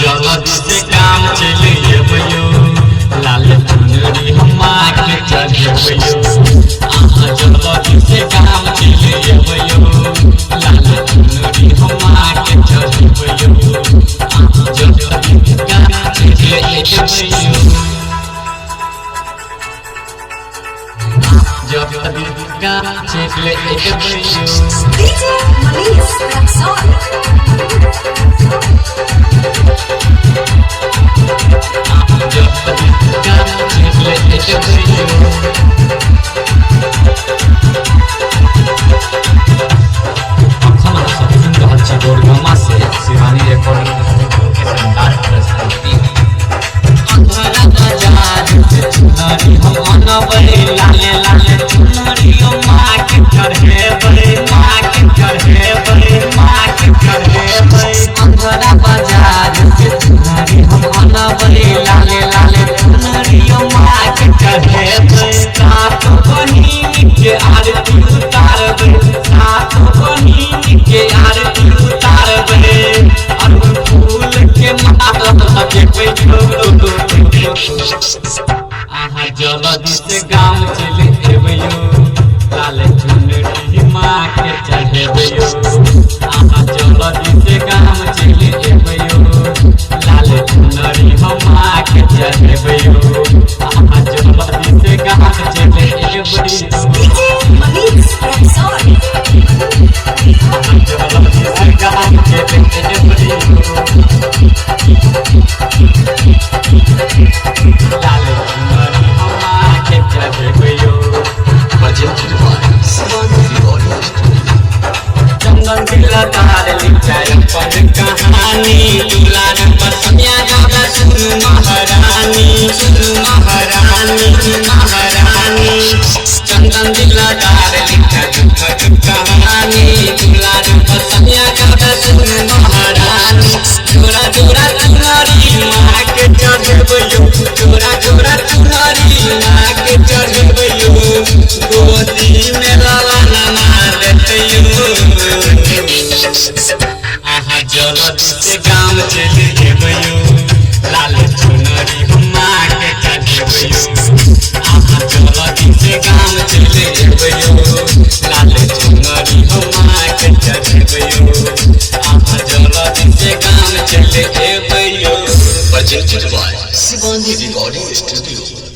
जल्द से काम चलिए भयो लाल चुनरी हमा के चढ़ियो जल्द से काम चलिए भयो लाल चुनरी हमा के चढ़ियो जल्द काम चलिए भयो जल्द काम चलिए भयो DJ Malis Rexon जल्द से गाँव चले भयो लाल चुनरी माँ के चढ़ेबयो जल्द से गाँव चले भयो लाल चुनरी माँ के चढ़ेबयो जल्द से गाँव चले DJ Malis Rexon जल्द से गाँव चले चंदन दिला तार लिखाई पर कहानी दुलार पर समिया गावा सुन महारानी चंदन दिला तार लिखाई पर कहानी दुलार पर समिया गावा सुन महारानी जोरा जोरा चुनरी माँ के चढ़ेबयो जोरा जोरा चुनरी माँ के चढ़ेबयो गोदी में लाला मार देतयो जल्द से गाँव चले भयो लाल चुनरी हमा के चढ़ेबयो जल्द से गाँव चले भयो लाल चुनरी हमा के चढ़ेबयो जल्द से गाँव चले भयो Presented by Sivangi Recording Studio.